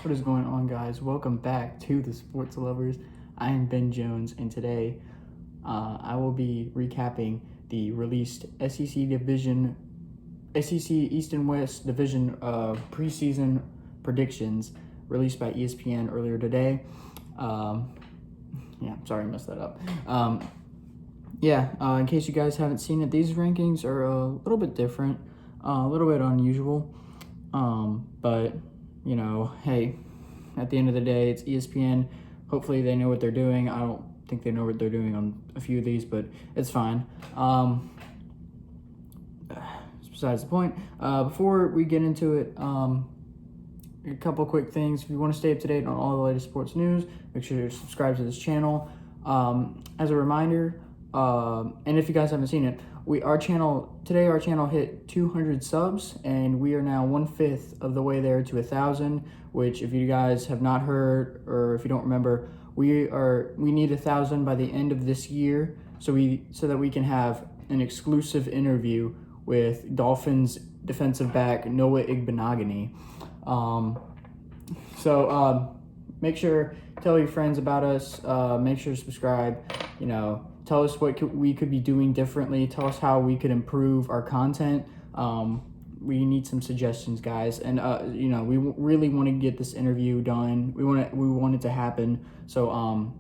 What is going on, guys? Welcome back to the Sports Lovers. I am Ben Jones, and today I will be recapping the released SEC East and West Division preseason predictions released by ESPN earlier today. Sorry I messed that up. In case you guys haven't seen it, these rankings are a little bit different, a little bit unusual, but hey, at the end of the day, it's ESPN. Hopefully they know what they're doing. I don't think they know what they're doing on a few of these, but it's fine. It's besides the point. Before we get into it, a couple quick things. If you want to stay up to date on all the latest sports news, make sure to subscribe to this channel. As a reminder, and if you guys haven't seen it, our channel hit 200 subs, and we are now 1/5 of the way there to 1,000. Which, if you guys have not heard or if you don't remember, we need 1,000 by the end of this year, so that we can have an exclusive interview with Dolphins defensive back Noah Igbenogany. Make sure tell your friends about us. Make sure to subscribe. Tell us what we could be doing differently. Tell us how we could improve our content. We need some suggestions, guys. And we really want to get this interview done. We want it to happen. So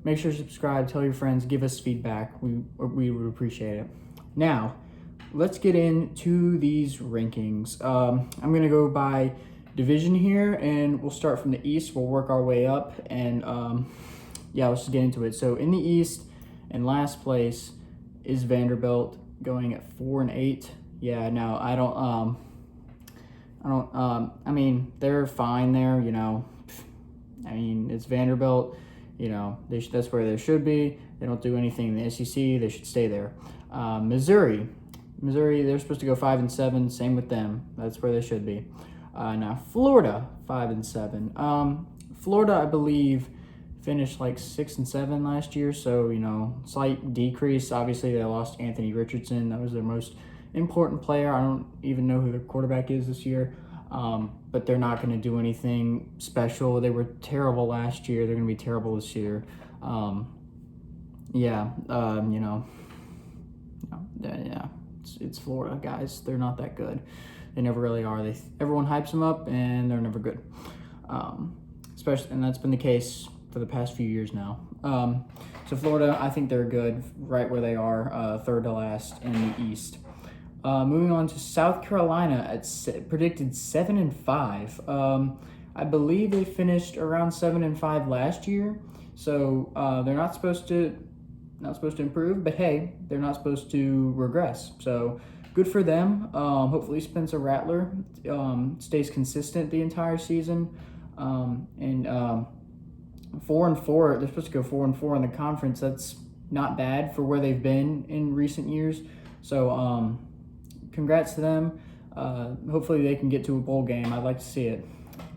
make sure to subscribe. Tell your friends. Give us feedback. We would appreciate it. Now, let's get into these rankings. I'm gonna go by division here, and we'll start from the East. We'll work our way up, and let's just get into it. So in the East, in last place is Vanderbilt, going at 4-8. Yeah, no, I mean, they're fine there. It's Vanderbilt. That's where they should be. They don't do anything in the SEC. They should stay there. Missouri, they're supposed to go 5-7. Same with them. That's where they should be. Now Florida, 5-7. Florida, I believe, finished like 6-7 last year, so slight decrease. Obviously, they lost Anthony Richardson. That was their most important player. I don't even know who their quarterback is this year, but they're not going to do anything special. They were terrible last year. They're going to be terrible this year. It's Florida, guys. They're not that good. They never really are. Everyone hypes them up, and they're never good. And that's been the case for the past few years now. So Florida, I think they're good, right where they are, third to last in the East. Moving on to South Carolina at predicted 7-5. I believe they finished around 7-5 last year, so they're not supposed to improve, but hey, they're not supposed to regress. So good for them. Hopefully Spencer Rattler stays consistent the entire season. 4-4. They're supposed to go 4-4 in the conference. That's not bad for where they've been in recent years. So congrats to them. Hopefully they can get to a bowl game. I'd like to see it.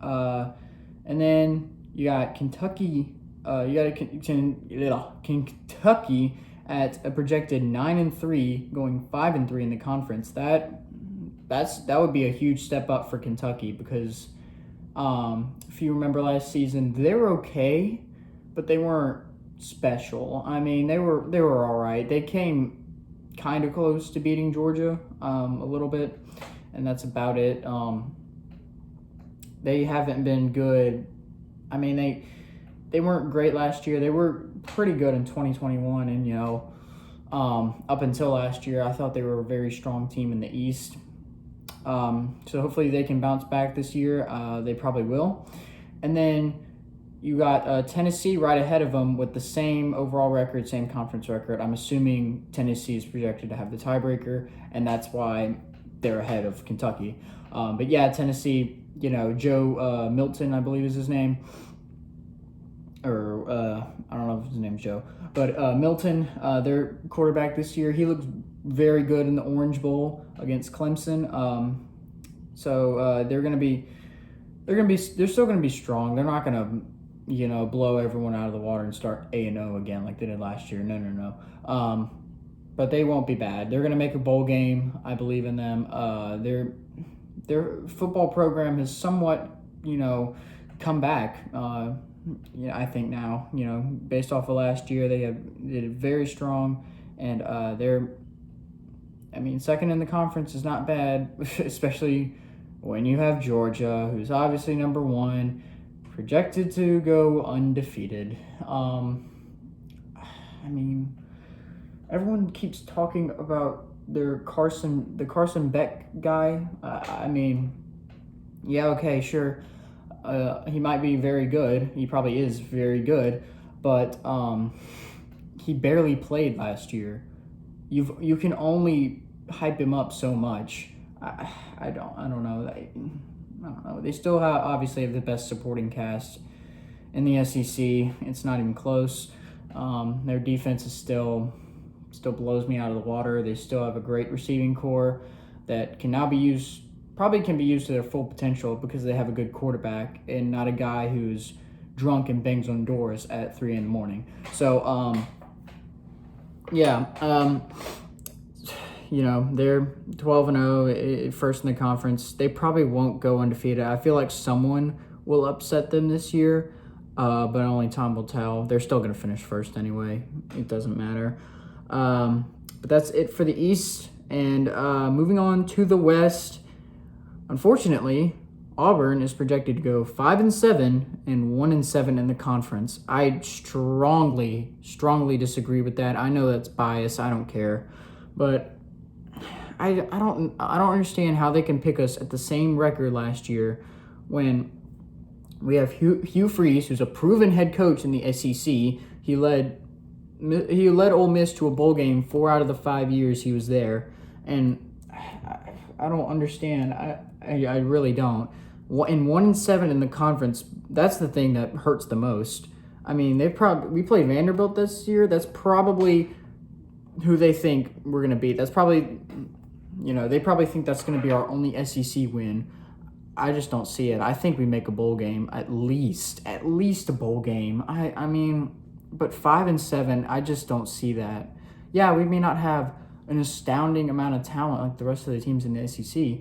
And then you got Kentucky. Kentucky at a projected 9-3, going 5-3 in the conference. That would be a huge step up for Kentucky, because if you remember last season, they were okay, but they weren't special. I mean, they were all right. They came kind of close to beating Georgia a little bit, and that's about it. They haven't been good. I mean, they weren't great last year. They were pretty good in 2021, and up until last year, I thought they were a very strong team in the East. So hopefully they can bounce back this year. They probably will. And then you got Tennessee right ahead of them with the same overall record, same conference record. I'm assuming Tennessee is projected to have the tiebreaker, and that's why they're ahead of Kentucky. But yeah, Tennessee, Joe Milton, I believe is his name. Or I don't know if his name's Joe. But Milton, their quarterback this year, he looked very good in the Orange Bowl against Clemson. They're still gonna be strong. They're not gonna, blow everyone out of the water and start 8-0 again like they did last year. No. But they won't be bad. They're gonna make a bowl game. I believe in them. their football program has somewhat, come back. I think now, based off of last year, they did very strong, and second in the conference is not bad, especially when you have Georgia, who's obviously number one, projected to go undefeated. Everyone keeps talking about the Carson Beck guy. Yeah, okay, sure. He might be very good. He probably is very good, but he barely played last year. You can only hype him up so much. I don't know. I don't know. They still obviously have the best supporting cast in the SEC. It's not even close. Their defense is still blows me out of the water. They still have a great receiving core that can now be used, probably can be used to their full potential because they have a good quarterback and not a guy who's drunk and bangs on doors at 3 a.m. So, they're 12-0, first in the conference. They probably won't go undefeated. I feel like someone will upset them this year, but only time will tell. They're still going to finish first anyway. It doesn't matter. But that's it for the East. And moving on to the West, unfortunately, Auburn is projected to go 5-7 and 1-7 in the conference. I strongly disagree with that. I know that's bias. I don't care, but I don't understand how they can pick us at the same record last year when we have Hugh Freeze, who's a proven head coach in the SEC. He led Ole Miss to a bowl game 4 out of the 5 years he was there, and I don't understand. I really don't. In 1-7 in the conference, that's the thing that hurts the most. We played Vanderbilt this year. That's probably who they think we're gonna beat. That's probably, they probably think that's gonna be our only SEC win. I just don't see it. I think we make a bowl game, at least a bowl game. But 5-7, I just don't see that. Yeah, we may not have an astounding amount of talent like the rest of the teams in the SEC,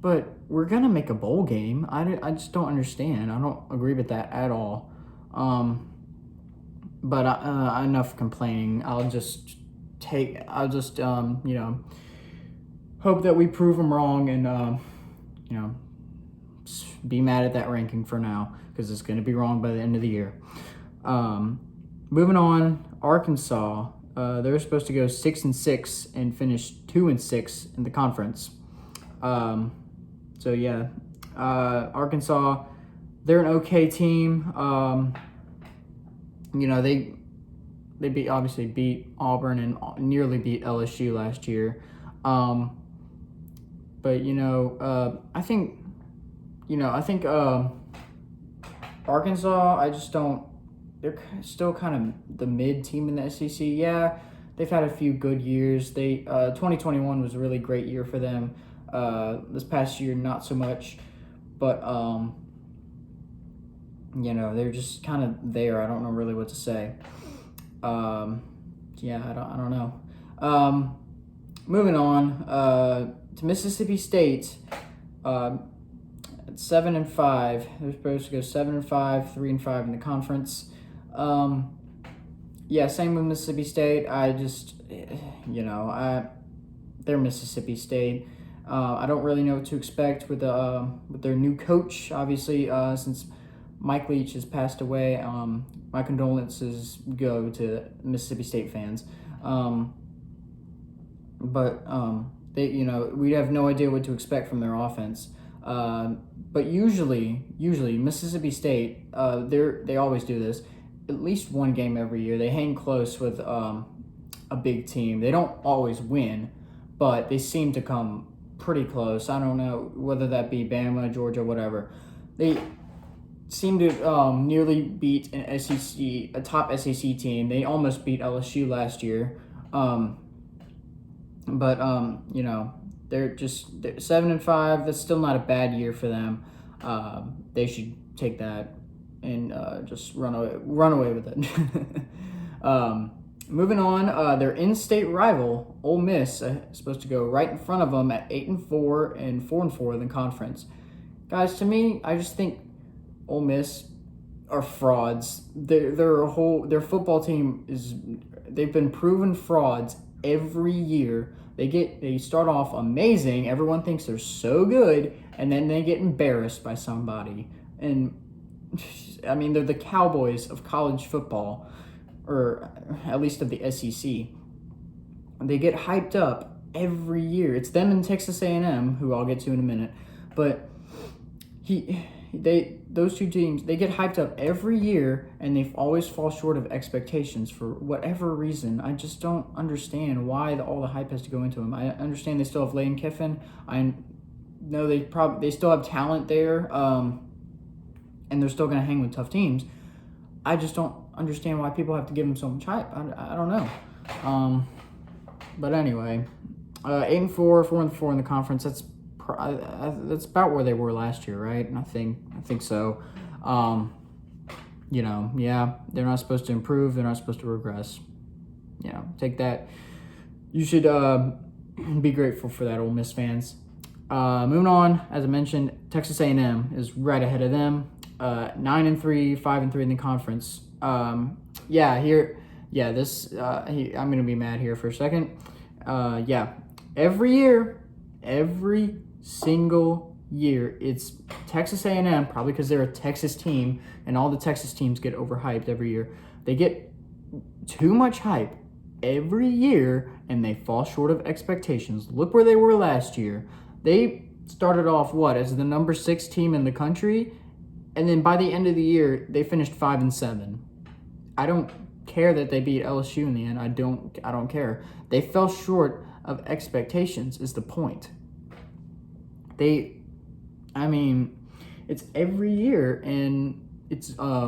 but we're going to make a bowl game. I just don't understand. I don't agree with that at all. But enough complaining. I'll just hope that we prove them wrong and, be mad at that ranking for now because it's going to be wrong by the end of the year. Moving on, Arkansas. They're supposed to go 6-6 and finish 2-6 in the conference. Arkansas, they're an okay team. They obviously beat Auburn and nearly beat LSU last year. I think Arkansas, they're still kind of the mid team in the SEC. Yeah, they've had a few good years. 2021 was a really great year for them. This past year, not so much, but they're just kind of there. I don't know really what to say. I don't know. Moving on to Mississippi State. At 7-5, they're supposed to go 7-5, 3-5 in the conference. Same with Mississippi State. They're Mississippi State. I don't really know what to expect with their new coach. Obviously, since Mike Leach has passed away, my condolences go to Mississippi State fans. We have no idea what to expect from their offense. But usually Mississippi State, they always do this. At least one game every year, they hang close with a big team. They don't always win, but they seem to come pretty close. I don't know whether that be Bama, Georgia, whatever. They seem to nearly beat a top SEC team. They almost beat LSU last year. They're 7-5. That's still not a bad year for them. They should take that and just run away with it. Moving on, their in-state rival, Ole Miss, is supposed to go right in front of them at 8-4 and 4-4 in the conference. Guys, to me, I just think Ole Miss are frauds. Their football team they've been proven frauds every year. They start off amazing. Everyone thinks they're so good, and then they get embarrassed by somebody. And I mean, they're the Cowboys of college football, or at least of the SEC. They get hyped up every year. It's them and Texas A&M, who I'll get to in a minute, but those two teams, they get hyped up every year, and they always fall short of expectations for whatever reason. I just don't understand why all the hype has to go into them. I understand they still have Lane Kiffin. I know they still have talent there, and they're still going to hang with tough teams. I just don't understand why people have to give them so much hype. I don't know. But anyway, 8-4, 4-4 in the conference. That's about where they were last year, right? I think so. Yeah, they're not supposed to improve. They're not supposed to regress. Take that. You should be grateful for that, Ole Miss fans. Moving on, as I mentioned, Texas A&M is right ahead of them. 9-3, 5-3 in the conference. I'm gonna be mad here for a second. Every single year, it's Texas A&M, probably because they're a Texas team, and all the Texas teams get overhyped every year. They get too much hype every year, and they fall short of expectations. Look where they were last year. They started off, as the number 6 team in the country, and then by the end of the year, they finished 5-7. I don't care that they beat LSU in the end. I don't care. They fell short of expectations is the point. It's every year, and it's a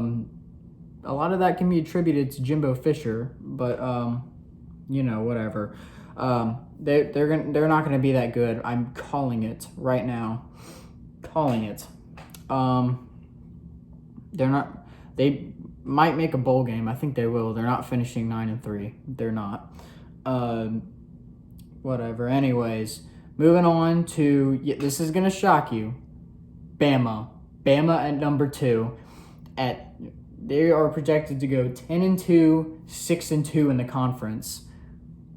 lot of that can be attributed to Jimbo Fisher, but whatever. They're not gonna be that good. I'm calling it right now. They might make a bowl game. I think they will. They're not finishing 9-3. They're not. Whatever. Anyways, moving on to, this is going to shock you. Bama at number 2. They are projected to go 10-2, 6-2 in the conference.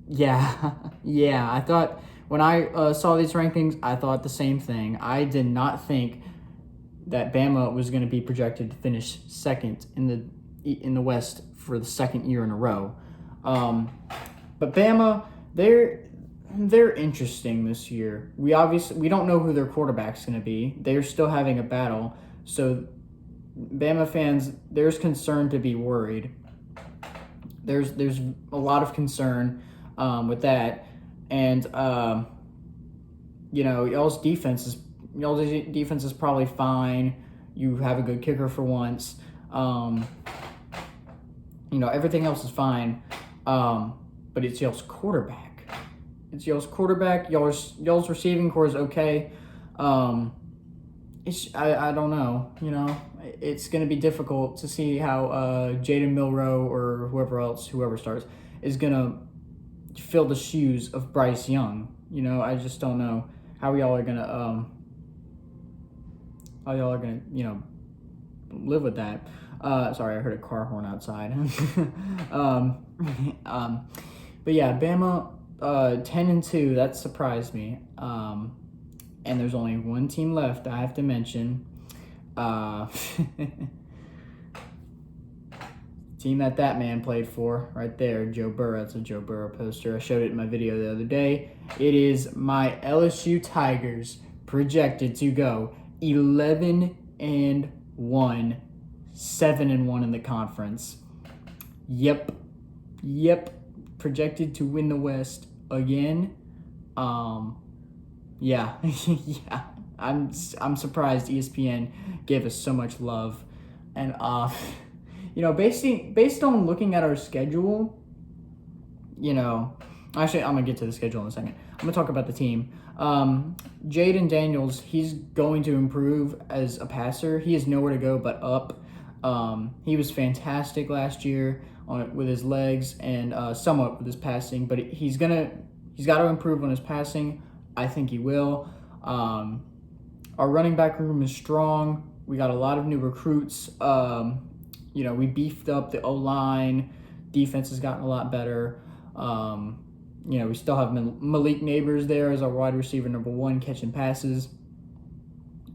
Yeah. I thought, when I saw these rankings, I thought the same thing. I did not think that Bama was going to be projected to finish second in the West for the second year in a row. But Bama, they're interesting this year. We don't know who their quarterback's going to be. They're still having a battle. So Bama fans, there's concern to be worried. There's a lot of concern with that. And y'all's defense is probably fine. You have a good kicker for once. Everything else is fine. But it's y'all's quarterback. Y'all's receiving core is okay. I don't know. It's going to be difficult to see how Jaden Milroe or whoever starts, is going to fill the shoes of Bryce Young. I just don't know how y'all are going to live with that. Sorry, I heard a car horn outside. But yeah, Bama 10-2, that surprised me. And there's only one team left I have to mention. Team that man played for, right there, Joe Burrow. That's a Joe Burrow poster. I showed it in my video the other day. It is my LSU Tigers, projected to go 11-1, 7-1 in the conference. Yep. Projected to win the West again. Yeah. I'm surprised ESPN gave us so much love. And based on looking at our schedule, actually I'm gonna get to the schedule in a second. I'm gonna talk about the team. Jaden Daniels, he's going to improve as a passer. He has nowhere to go but up. He was fantastic last year. with his legs and somewhat with his passing, but he's got to improve on his passing. I think he will. Our running back room is strong. We got a lot of new recruits. We beefed up the O-line. Defense has gotten a lot better. We still have Malik Neighbors there as our wide receiver number 1, catching passes.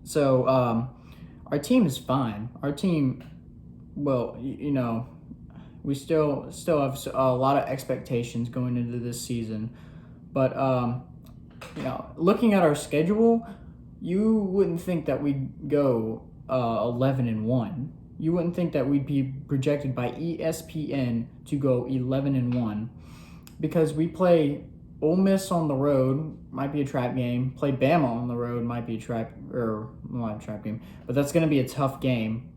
So our team is fine. Our team, well, we still have a lot of expectations going into this season. But, looking at our schedule, you wouldn't think that we'd go 11-1. You wouldn't think that we'd be projected by ESPN to go 11-1, because we play Ole Miss on the road, might be a trap game. Play Bama on the road, might be a trap game, but that's going to be a tough game.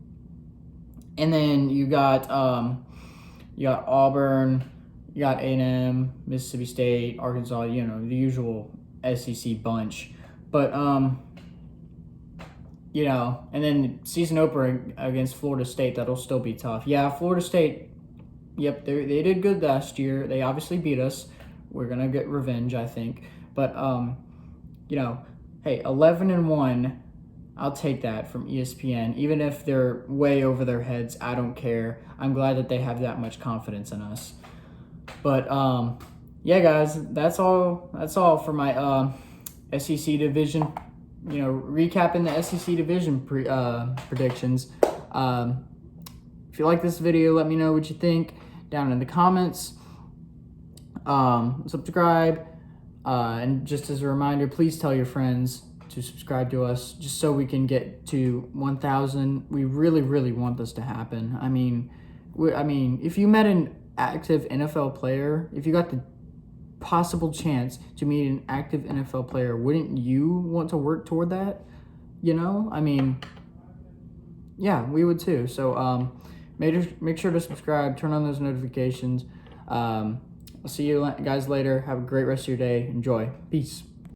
And then you got Auburn, you got A&M, Mississippi State, Arkansas. The usual SEC bunch, but and then season opener against Florida State, that'll still be tough. Yeah, Florida State, yep, they did good last year. They obviously beat us. We're going to get revenge, I think. But, hey, 11-1, I'll take that from ESPN. Even if they're way over their heads, I don't care. I'm glad that they have that much confidence in us. But, yeah, guys, that's all for my SEC division. Recapping the SEC division predictions. If you like this video, let me know what you think down in the comments. Subscribe, and just as a reminder, please tell your friends to subscribe to us, just so we can get to 1,000. We really, really want this to happen. I mean, if you met an active NFL player, if you got the possible chance to meet an active NFL player, wouldn't you want to work toward that? Yeah, we would too. So make sure to subscribe, turn on those notifications. I'll see you guys later. Have a great rest of your day. Enjoy. Peace.